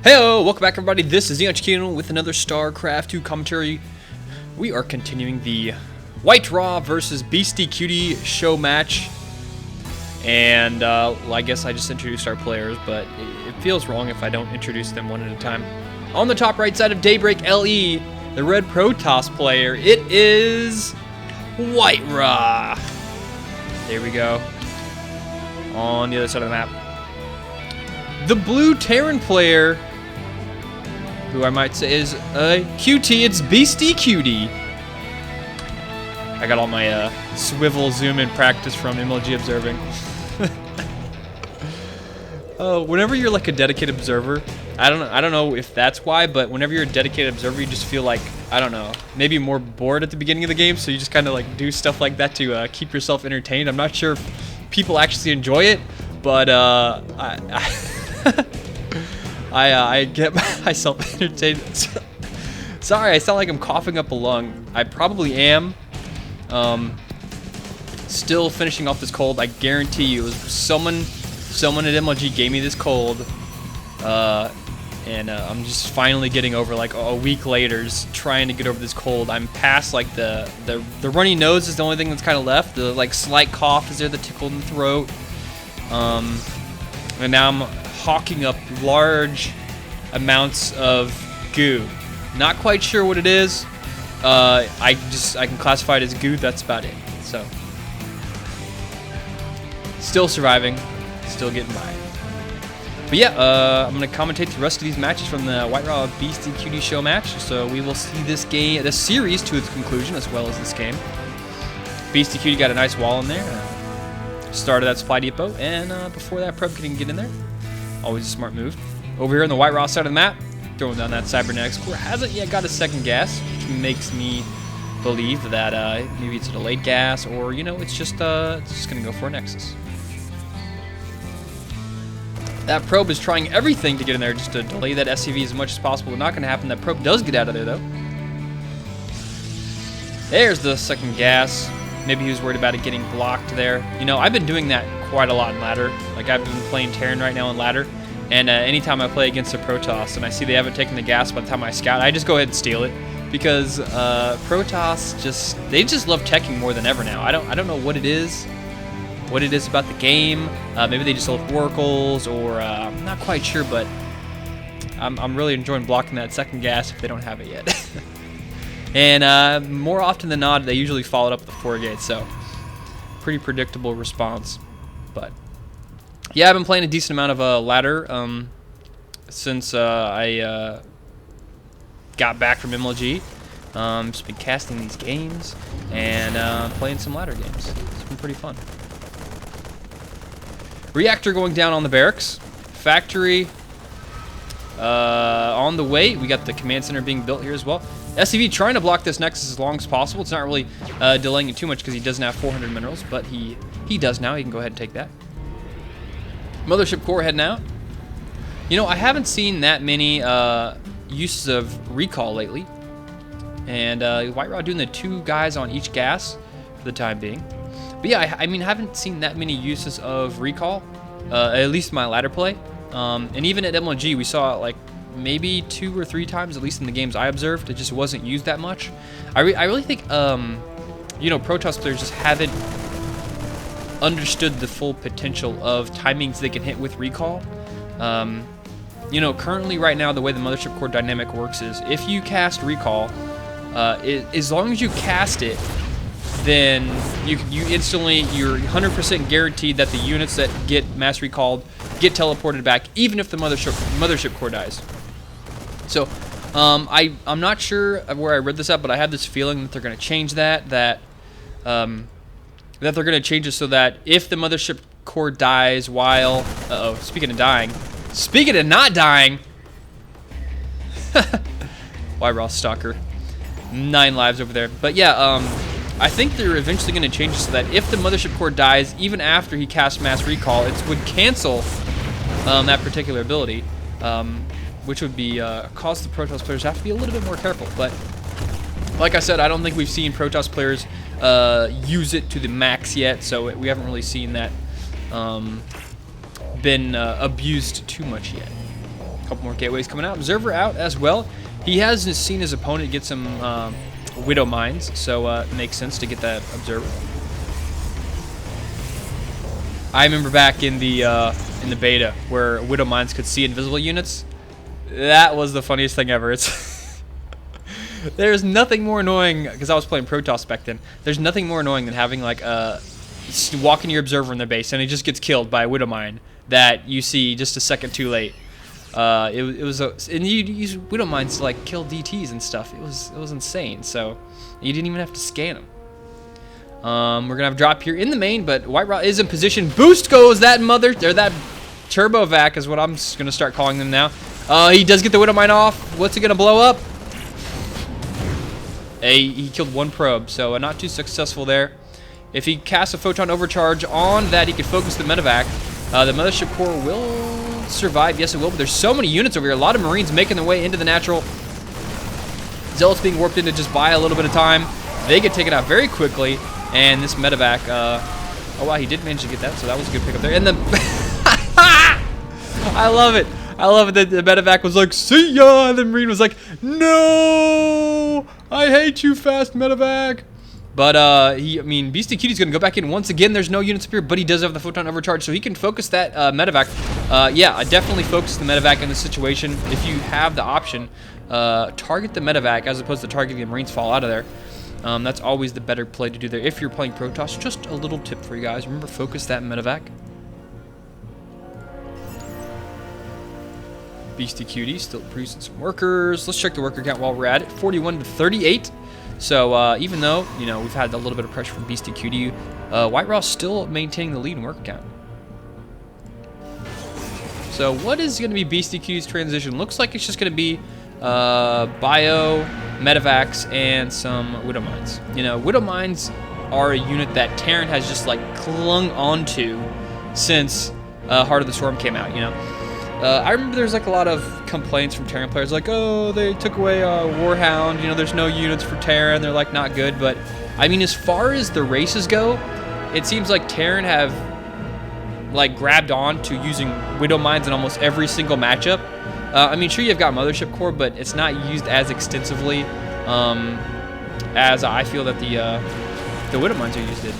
Heyo, welcome back everybody, this is Beastyqt with another StarCraft 2 commentary. We are continuing the WhiteRa versus Beastyqt show match. And well, I guess I just introduced our players, but it feels wrong if I don't introduce them one at a time. On the top right side of Daybreak LE, the red Protoss player, it is WhiteRa. There we go. On the other side of the map, the blue Terran player, who I might say is QT, it's Beastyqt. I got all my swivel zoom in practice from MLG observing. Whenever you're like a dedicated observer, I don't know if that's why, but whenever you're a dedicated observer, you just feel like, I don't know, maybe more bored at the beginning of the game, so you just kind of like do stuff like that to keep yourself entertained. I'm not sure if people actually enjoy it, but I get myself entertained. Sorry, I sound like I'm coughing up a lung. I probably am. Still finishing off this cold. I guarantee you, it was someone at MLG gave me this cold, and I'm just finally getting over, like a week later, just trying to get over this cold. I'm past like the runny nose is the only thing that's kind of left. The like slight cough is there, the tickle in the throat, and now I'm hawking up large amounts of goo. Not quite sure what it is. I can classify it as goo. That's about it. So still surviving, still getting by. But yeah, I'm gonna commentate the rest of these matches from the WhiteRa Beastyqt show match. So we will see this series to its conclusion, as well as this game. Beastyqt got a nice wall in there. Started that supply depot, and before that, probe couldn't get in there. Always a smart move. Over here on the WhiteRa side of the map, throwing down that cybernetics core. Hasn't yet got a second gas, which makes me believe that maybe it's a delayed gas, or you know, it's just gonna go for a nexus. That probe is trying everything to get in there just to delay that SCV as much as possible. Not gonna happen. That probe does get out of there though. There's the second gas. Maybe he was worried about it getting blocked there. You know, I've been doing that quite a lot in ladder. Like, I've been playing Terran right now in ladder, and anytime I play against a Protoss and I see they haven't taken the gas by the time I scout, I just go ahead and steal it, because Protoss they just love teching more than ever now. I don't know what it is about the game. Maybe they just love oracles, or I'm not quite sure, but I'm really enjoying blocking that second gas if they don't have it yet. And more often than not, they usually follow it up with the 4 gates, so pretty predictable response. But yeah, I've been playing a decent amount of ladder since I got back from MLG. Just been casting these games and playing some ladder games. It's been pretty fun. Reactor going down on the barracks. Factory on the way. We got the command center being built here as well. SCV trying to block this nexus as long as possible. It's not really delaying it too much because he doesn't have 400 minerals, but he does now. He can go ahead and take that. Mothership core heading out. You know, I haven't seen that many uses of recall lately, and WhiteRa doing the 2 guys on each gas for the time being. But yeah, I mean, I haven't seen that many uses of recall, at least in my ladder play. And even at MLG, we saw it like maybe 2 or 3 times, at least in the games I observed. It just wasn't used that much. I really think, you know, Protoss players just haven't understood the full potential of timings they can hit with recall. You know, currently right now, the way the Mothership core dynamic works is if you cast recall, as long as you cast it, then you instantly, you're 100% guaranteed that the units that get mass recalled get teleported back, even if the mothership core dies. So I'm not sure of where I read this at, but I have this feeling that they're going to change that they're going to change it so that if the mothership core dies while speaking of not dying, WhiteRa stalker, 9 lives over there. But yeah, I think they're eventually going to change it so that if the mothership core dies, even after he casts mass recall, it would cancel that particular ability, which would be cause the Protoss players to have to be a little bit more careful. But like I said, I don't think we've seen Protoss players use it to the max yet, so we haven't really seen that been abused too much yet. A couple more gateways coming out. Observer out as well. He has seen his opponent get some Widow Mines, so it makes sense to get that Observer. I remember back in the beta where Widow Mines could see invisible units. That was the funniest thing ever. There's nothing more annoying, because I was playing Protoss back then. There's nothing more annoying than having like walking your observer in their base and he just gets killed by a Widow Mine that you see just a second too late. And you use Widow Mines to like kill DTs and stuff. It was insane. So you didn't even have to scan them. We're gonna have a drop here in the main, but WhiteRa is in position. Boost goes that that turbo vac is what I'm just gonna start calling them now. He does get the Widow Mine off. What's it gonna blow up? He killed one probe, so not too successful there. If he casts a photon overcharge on that, he could focus the medevac. The mothership core will survive. Yes, it will. But there's so many units over here. A lot of Marines making their way into the natural. Zealots being warped in to just buy a little bit of time. They get taken out very quickly. And this medevac, oh wow, he did manage to get that, so that was a good pickup there. And the, I love it. I love it that the medevac was like, see ya, and the Marine was like, no, I hate you, fast medevac. But Beastyqt is gonna go back in once again. There's no units up here, but he does have the photon overcharge, so he can focus that medevac. Yeah, I definitely focus the medevac in this situation. If you have the option, target the medevac as opposed to targeting the Marines fall out of there. That's always the better play to do there. If you're playing Protoss, just a little tip for you guys. Remember, focus that medevac. Beastyqt still producing some workers. Let's check the worker count while we're at it. 41 to 38. So even though, you know, we've had a little bit of pressure from Beastyqt, WhiteRa still maintaining the lead in worker count. So what is going to be Beastyqt's transition? Looks like it's just going to be bio, medevacs, and some Widow Mines. You know, Widow Mines are a unit that Terran has just like clung onto since Heart of the Swarm came out, you know. I remember there's like a lot of complaints from Terran players like, oh, they took away Warhound, you know, there's no units for Terran, they're like not good. But I mean, as far as the races go, it seems like Terran have like grabbed on to using Widow Mines in almost every single matchup. I mean, sure, you've got Mothership Core, but it's not used as extensively as I feel that the Widow Mines are used in.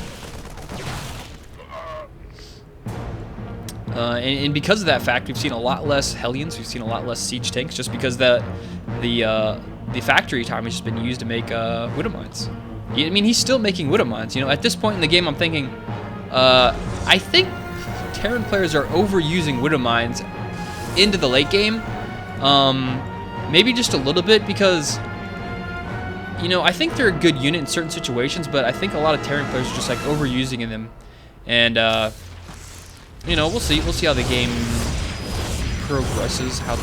And because of that fact, we've seen a lot less Hellions, we've seen a lot less Siege Tanks, just because the factory time has just been used to make Widow Mines. I mean, he's still making Widow Mines. You know, at this point in the game, I'm thinking, I think Terran players are overusing Widow Mines into the late game. Maybe just a little bit, because, you know, I think they're a good unit in certain situations, but I think a lot of Terran players are just like overusing them. And you know, we'll see how the game progresses, how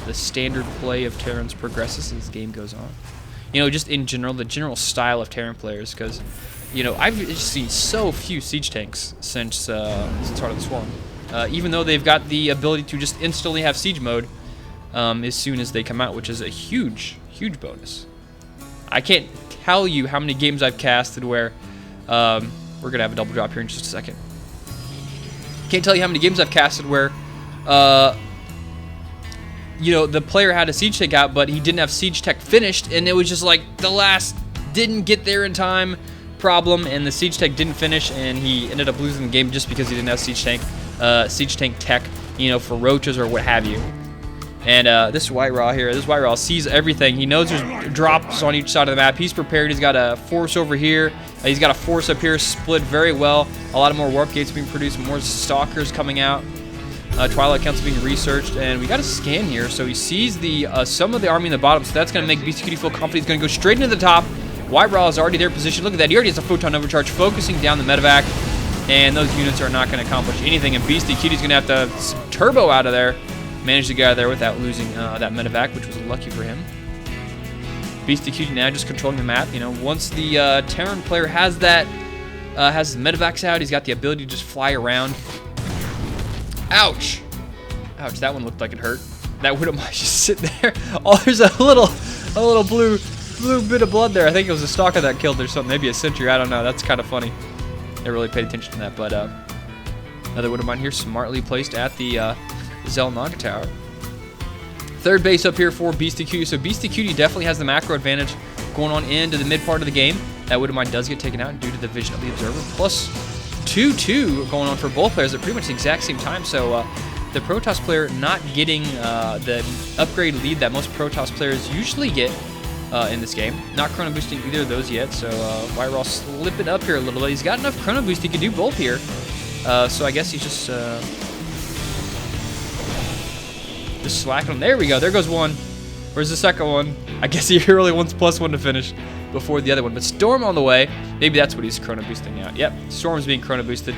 the standard play of Terrans progresses as the game goes on. You know, just in general, the general style of Terran players, because, you know, I've just seen so few Siege Tanks since Heart of the Swarm. Even though they've got the ability to just instantly have Siege mode as soon as they come out, which is a huge, huge bonus. I can't tell you how many games I've casted where we're going to have a double drop here in just a second. Can't tell you how many games I've casted where, you know, the player had a Siege Tank out, but he didn't have Siege Tech finished, and it was just like the last didn't get there in time problem, and the Siege Tech didn't finish, and he ended up losing the game just because he didn't have Siege Tank tech, you know, for roaches or what have you. And this WhiteRa here, this WhiteRa sees everything. He knows there's drops on each side of the map. He's prepared. He's got a force over here. He's got a force up here, split very well. A lot of more warp gates being produced, more stalkers coming out. Twilight Council being researched, and we got a scan here. So he sees the some of the army in the bottom. So that's going to make Beastyqt feel confident. He's going to go straight into the top. WhiteRa is already there positioned. Look at that. He already has a photon overcharge, focusing down the medevac, and those units are not going to accomplish anything. And Beastyqt is going to have to turbo out of there. Managed to get out of there without losing that medevac, which was lucky for him. Beastyqt now just controlling the map. You know, once the Terran player has that, has the medevacs out, he's got the ability to just fly around. Ouch! Ouch! That one looked like it hurt. That Widow Mine just sitting there. Oh, there's a little blue bit of blood there. I think it was a stalker that killed or something. Maybe a sentry. I don't know. That's kind of funny. I really paid attention to that. But another Widow Mine here, smartly placed at the Zelnaga Tower. Third base up here for Beastyqt. So Beastyqt definitely has the macro advantage going on into the mid part of the game. That Widowmine does get taken out due to the vision of the observer. Plus 2-2 going on for both players at pretty much the exact same time. So the Protoss player not getting the upgrade lead that most Protoss players usually get in this game. Not chrono boosting either of those yet. So WhiteRa slipping up here a little bit. He's got enough chrono boost. He can do both here. So I guess he's just slacking him. There we go. There goes one. Where's the second one? I guess he really wants +1 to finish before the other one. But Storm on the way. Maybe that's what he's chrono boosting out. Yep, Storm's being chrono boosted.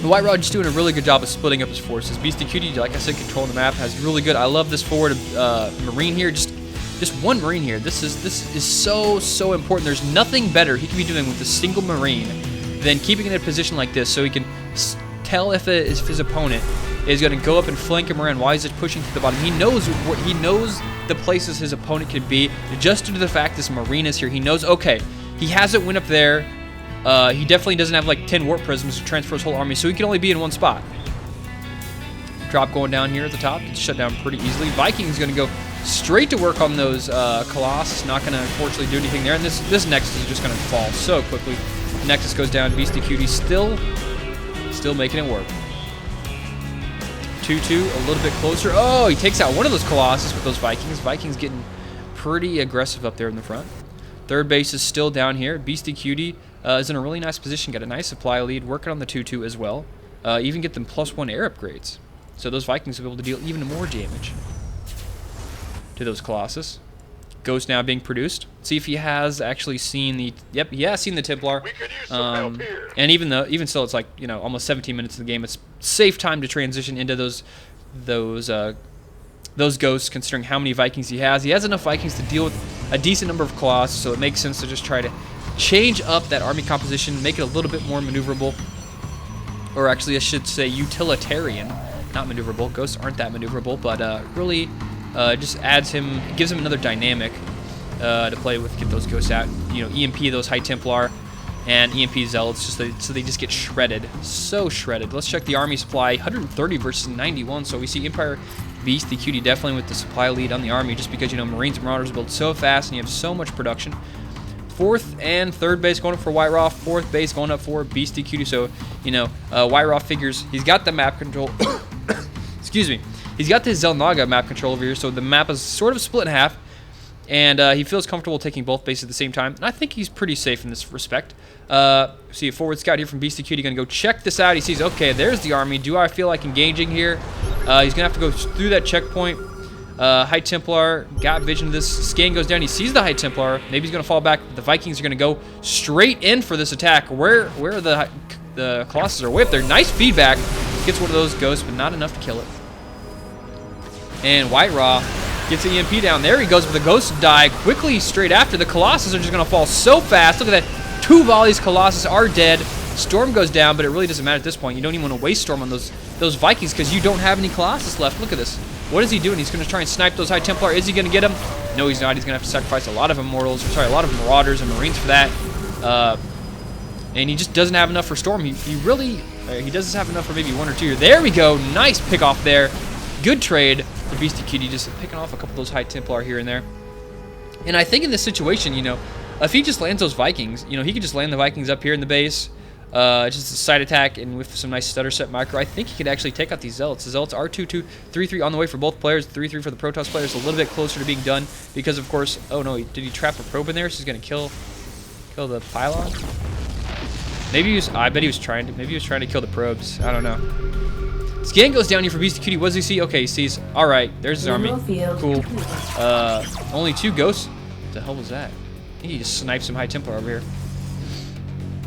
WhiteRa just doing a really good job of splitting up his forces. Beastyqt, like I said, controlling the map, has really good. I love this forward Marine here. Just one Marine here. This is so important. There's nothing better he can be doing with a single Marine than keeping it in a position like this, so he can tell if his opponent is going to go up and flank him around while he's just pushing to the bottom. He knows the places his opponent could be just due to the fact this Marine is here. He knows, okay, he hasn't went up there. He definitely doesn't have like 10 warp prisms to transfer his whole army, so he can only be in one spot. Drop going down here at the top. Gets shut down pretty easily. Viking's going to go straight to work on those Colossus. Not going to unfortunately do anything there. And this Nexus is just going to fall so quickly. Nexus goes down. Beastyqt still making it work. 2-2, a little bit closer. Oh, he takes out one of those Colossus with those Vikings. Vikings getting pretty aggressive up there in the front. Third base is still down here. Beastyqt is in a really nice position. Got a nice supply lead. Working on the 2-2 as well. Even get them +1 air upgrades. So those Vikings will be able to deal even more damage to those Colossus. Ghost now being produced. See if he has actually seen the... Yep, he has seen the Templar. And even still, it's like, you know, almost 17 minutes of the game. It's safe time to transition into those ghosts, considering how many Vikings he has. He has enough Vikings to deal with a decent number of Colossus, so it makes sense to just try to change up that army composition, make it a little bit more maneuverable. Or actually, I should say utilitarian, not maneuverable. Ghosts aren't that maneuverable, but really just gives him another dynamic to play with, get those ghosts out. You know, EMP those High Templar and EMP Zealots, so they just get shredded. So shredded. Let's check the army supply. 130 versus 91, so we see Empire Beastyqt definitely with the supply lead on the army, just because, you know, Marines and Marauders build so fast and you have so much production. Fourth and third base going up for WhiteRa. Fourth base going up for Beastyqt. So, you know, WhiteRa figures he's got the map control. Excuse me. He's got the Xel'Naga map control over here, so the map is sort of split in half. And he feels comfortable taking both bases at the same time. And I think he's pretty safe in this respect. See a forward scout here from Beastyqt. He's going to go check this out. He sees, okay, there's the army. Do I feel like engaging here? He's going to have to go through that checkpoint. High Templar got vision of this. Scan goes down. He sees the High Templar. Maybe he's going to fall back. The Vikings are going to go straight in for this attack. Where the Colossus are way up there. Nice feedback. Gets one of those ghosts, but not enough to kill it. And WhiteRa gets the EMP down. There he goes, but the ghosts die quickly straight after. The Colossus are just going to fall so fast. Look at that. 2 volleys. Colossus are dead. Storm goes down, but it really doesn't matter at this point. You don't even want to waste Storm on those Vikings because you don't have any Colossus left. Look at this. What is he doing? He's going to try and snipe those High Templar. Is he going to get them? No, he's not. He's going to have to sacrifice a lot of Immortals. Or sorry, a lot of Marauders and Marines for that. And he just doesn't have enough for Storm. He does have enough for maybe 1 or 2. There we go. Nice pick off there. Good trade for Beastyqt. Just picking off a couple of those High Templar here and there. And I think in this situation, you know, if he just lands those Vikings, you know, he could just land the Vikings up here in the base. Just a side attack and with some nice stutter set micro, I think he could actually take out these Zealots. The Zealots are 2-2, 3-3 on the way for both players. 3-3 for the Protoss players, a little bit closer to being done because, of course, oh no, did he trap a probe in there? So he's going to kill the pylon? Maybe he was, maybe he was trying to kill the probes. I don't know. Scan goes down here for Beastyqt. What does he see? Okay, he sees, all right, there's his army. Cool. Only 2 ghosts. What the hell was that? I think he just sniped some High Templar over here.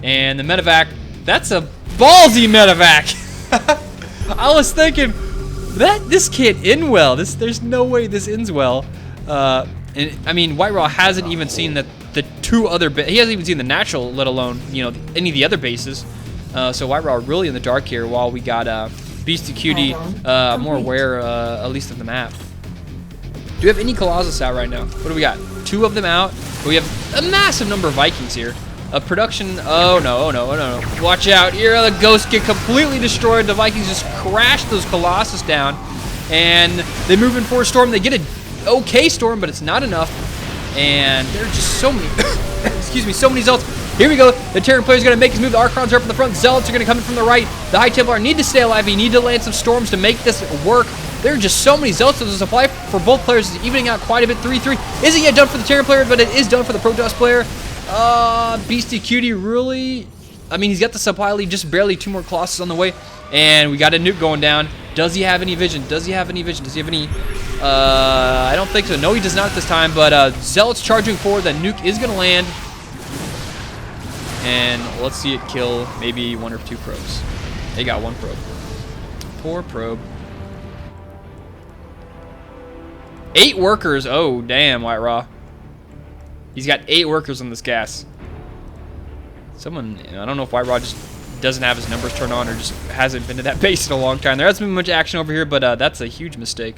And the medevac, that's a ballsy medevac. I was thinking, this can't end well. There's no way this ends well. And I mean, WhiteRa hasn't even seen the 2 other, he hasn't even seen the natural, let alone, you know, any of the other bases. So WhiteRa really in the dark here, while we got Beastyqt more aware, at least of the map. Do we have any Colossus out right now? What do we got? 2 of them out. We have a massive number of Vikings here. Production, oh no. Watch out, here the ghosts get completely destroyed. The Vikings just crash those Colossus down. And they move in for a storm. They get an okay storm, but it's not enough. And there are just so many, excuse me, so many Zealots. Here we go. The Terran player is going to make his move. The Archons are up in the front. Zealots are going to come in from the right. The High Templar need to stay alive. You need to land some storms to make this work. There are just so many Zealots. So the supply for both players is evening out quite a bit. 3-3. Isn't yet done for the Terran player, but it is done for the Protoss player. Beastyqt really... I mean, he's got the supply lead, just barely 2 more Colossus on the way. And we got a nuke going down. Does he have any vision? Does he have any vision? Does he have any... I don't think so. No, he does not at this time. But Zealots charging forward. The nuke is going to land. And let's see it kill maybe 1 or 2 probes. They got 1 probe. Poor probe. 8 workers. Oh, damn, WhiteRa. He's got 8 workers on this gas. Someone, I don't know if WhiteRa just doesn't have his numbers turned on or just hasn't been to that base in a long time. There hasn't been much action over here, but that's a huge mistake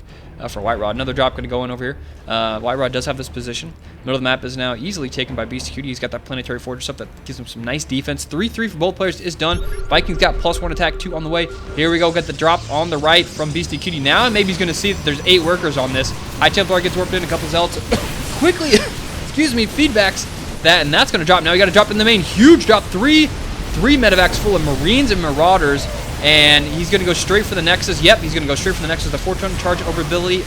for WhiteRa. Another drop going to go in over here. WhiteRa does have this position. Middle of the map is now easily taken by Beastyqt. He's got that planetary fortress up that gives him some nice defense. 3-3 for both players is done. Vikings got +1 attack, 2 on the way. Here we go, got the drop on the right from Beastyqt. Now maybe he's going to see that there's 8 workers on this. High Templar gets warped in, a couple Zealots quickly, excuse me, feedbacks that, and that's going to drop. Now we got to drop in the main. Huge drop, 3 medevacs full of Marines and Marauders, and he's going to go straight for the Nexus. Yep, he's going to go straight for the Nexus. The photon charge ability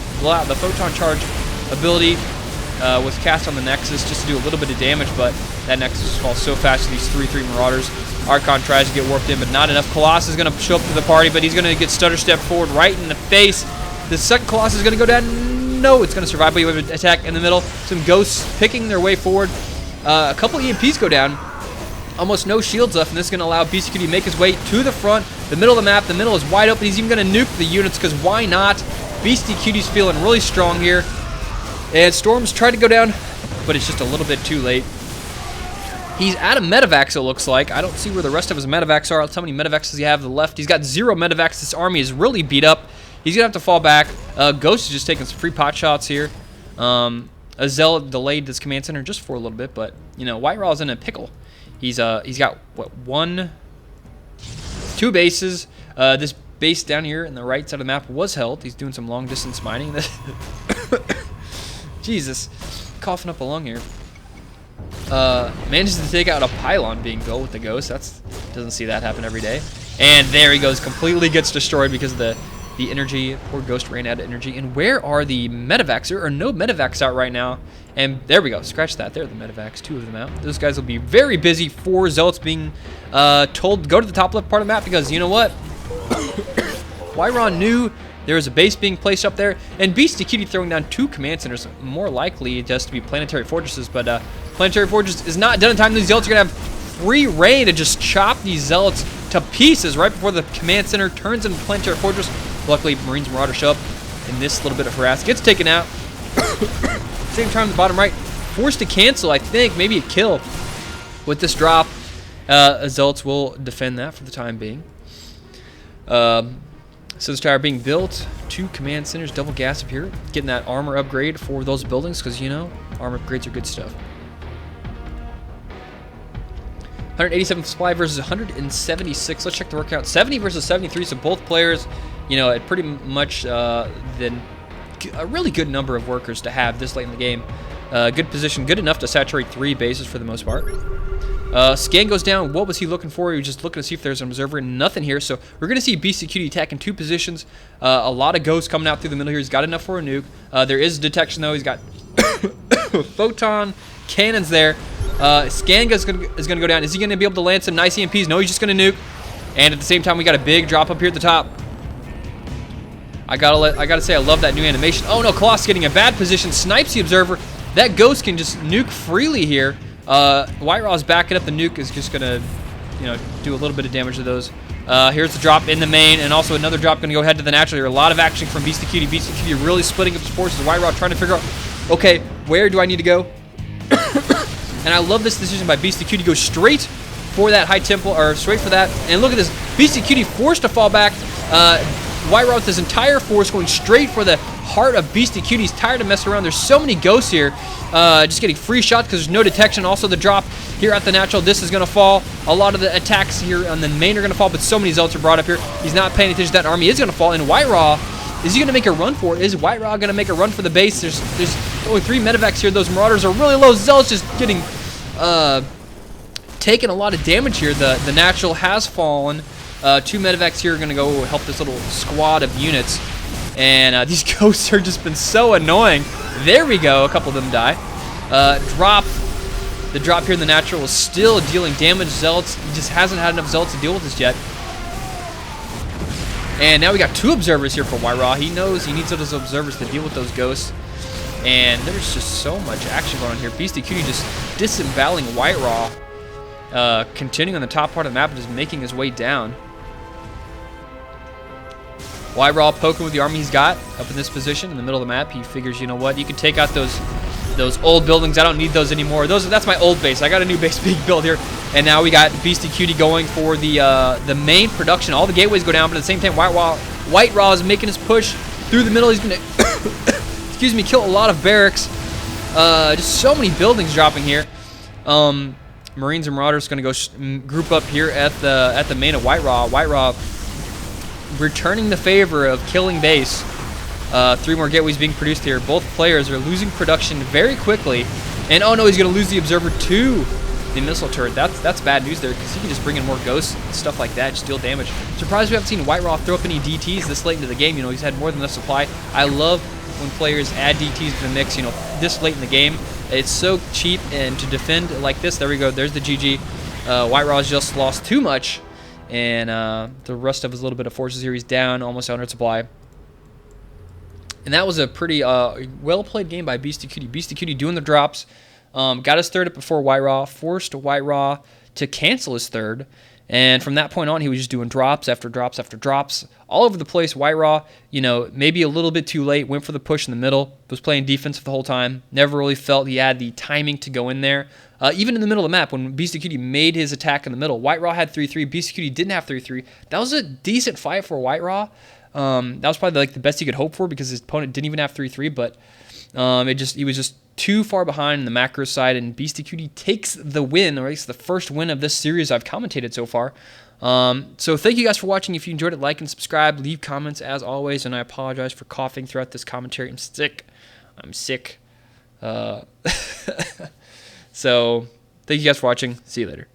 was cast on the Nexus just to do a little bit of damage, but that Nexus falls so fast to these 3-3 Marauders. Archon tries to get warped in, but not enough. Colossus is going to show up to the party, but he's going to get stutter step forward right in the face. The second Colossus is going to go down. No, it's going to survive, but you have an attack in the middle. Some Ghosts picking their way forward. A couple EMPs go down. Almost no shields left, and this is going to allow Beastyqt to make his way to the front. The middle of the map, the middle is wide open. He's even going to nuke the units, because why not? Beastyqt's feeling really strong here. And Storm's tried to go down, but it's just a little bit too late. He's out of medevacs, it looks like. I don't see where the rest of his medevacs are. How many medevacs does he have left? He's got 0 medevacs. This army is really beat up. He's going to have to fall back. Ghost is just taking some free pot shots here. A Zealot delayed this command center just for a little bit, but, you know, WhiteRa is in a pickle. He's got, what, 2 bases. This base down here in the right side of the map was held. He's doing some long-distance mining. Jesus, coughing up a lung here. Manages to take out a pylon being built with the Ghost. Doesn't see that happen every day. And there he goes, completely gets destroyed because of the energy. Poor Ghost ran out of energy. And where are the medevacs? There are no medevacs out right now. And there we go. Scratch that. There are the medevacs. 2 of them out. Those guys will be very busy. 4 Zealots being told to go to the top left part of the map because, you know what? WhiteRa knew there was a base being placed up there. And Beastyqt throwing down 2 command centers. More likely just to be planetary fortresses. But planetary fortress is not done in time. These Zealots are going to have free reign to just chop these Zealots to pieces right before the command center turns into planetary fortress. Luckily, Marines and Marauders show up in this little bit of harass. Gets taken out. Same time, the bottom right, forced to cancel, I think, maybe a kill with this drop. Zealots will defend that for the time being. Scissors Tower being built. 2 command centers, double gas up here. Getting that armor upgrade for those buildings because, you know, armor upgrades are good stuff. 187 supply versus 176. Let's check the workout. 70 versus 73, so both players, you know, at pretty much a really good number of workers to have this late in the game. Good position, good enough to saturate 3 bases for the most part. Scan goes down. What was he looking for? He was just looking to see if there's an observer. Nothing here. So we're going to see Beastyqt attacking 2 positions. A lot of Ghosts coming out through the middle here. He's got enough for a nuke. There is detection, though. He's got photon cannons there. Scan is going to go down. Is he going to be able to land some nice EMPs? No, he's just going to nuke. And at the same time, we got a big drop up here at the top. I gotta say, I love that new animation. Oh no, Colossus getting a bad position, snipes the observer. That Ghost can just nuke freely here. WhiteRa is backing up. The nuke is just gonna, you know, do a little bit of damage to those. Here's the drop in the main, and also another drop gonna go ahead to the natural here. A lot of action from Beastyqt. Beastyqt really splitting up his forces. WhiteRa trying to figure out, okay, where do I need to go? And I love this decision by Beastyqt to go straight for that High Temple, or straight for that. And look at this, Beastyqt forced to fall back. WhiteRa with his entire force going straight for the heart of Beastyqt. He's tired of messing around. There's so many Ghosts here. Just getting free shots because there's no detection. Also the drop here at the natural. This is going to fall. A lot of the attacks here on the main are going to fall, but so many Zealots are brought up here. He's not paying attention. That army is going to fall. And WhiteRa Is he going to make a run for it? Is WhiteRa going to make a run for the base? There's only 3 medevacs here. Those Marauders are really low. Zealot's just getting taking a lot of damage here. The natural has fallen. 2 medevacs here are going to go help this little squad of units. And these ghosts are just been so annoying. There we go. A couple of them die. The drop here in the natural is still dealing damage. Zealots, he just hasn't had enough Zealots to deal with this yet. And now we got 2 observers here for WhiteRa. He knows he needs those observers to deal with those ghosts. And there's just so much action going on here. Beastyqt just disemboweling WhiteRa. Continuing on the top part of the map and just making his way down. WhiteRa poking with the army he's got up in this position in the middle of the map. He figures, you know what, you can take out those old buildings. I don't need those anymore. That's my old base. I got a new base being built here. And now we got Beastyqt going for the main production. All the gateways go down, but at the same time, WhiteRa is making his push through the middle. He's going to, excuse me, kill a lot of barracks. Just so many buildings dropping here. Marines and Marauders going to go group up here at the main of WhiteRa. WhiteRa returning the favor of killing base. 3 more gateways being produced here. Both players are losing production very quickly. And oh no, he's going to lose the observer to the missile turret. That's bad news there, because he can just bring in more ghosts and stuff like that, just deal damage. Surprised we haven't seen WhiteRa throw up any DTs this late into the game. You know, he's had more than enough supply. I love when players add DTs to the mix, you know, this late in the game. It's so cheap, and to defend like this, there we go, there's the GG. WhiteRa's just lost too much, and the rest of his little bit of forces here, he's down, almost 100 supply. And that was a pretty well-played game by Beastyqt. Beastyqt doing the drops. Got his third up before WhiteRa. Forced WhiteRa to cancel his third. And from that point on, he was just doing drops after drops after drops. All over the place. WhiteRa, you know, maybe a little bit too late. Went for the push in the middle. Was playing defense the whole time. Never really felt he had the timing to go in there. Even in the middle of the map, when Beastyqt made his attack in the middle, WhiteRa had 3-3. Beastyqt didn't have 3-3. That was a decent fight for WhiteRa. That was probably like the best he could hope for, because his opponent didn't even have 3-3, but he was just too far behind in the macro side, and Beastyqt takes the win, or at least the first win of this series I've commentated so far. So thank you guys for watching. If you enjoyed it, like and subscribe, leave comments as always, and I apologize for coughing throughout this commentary. I'm sick. So thank you guys for watching. See you later.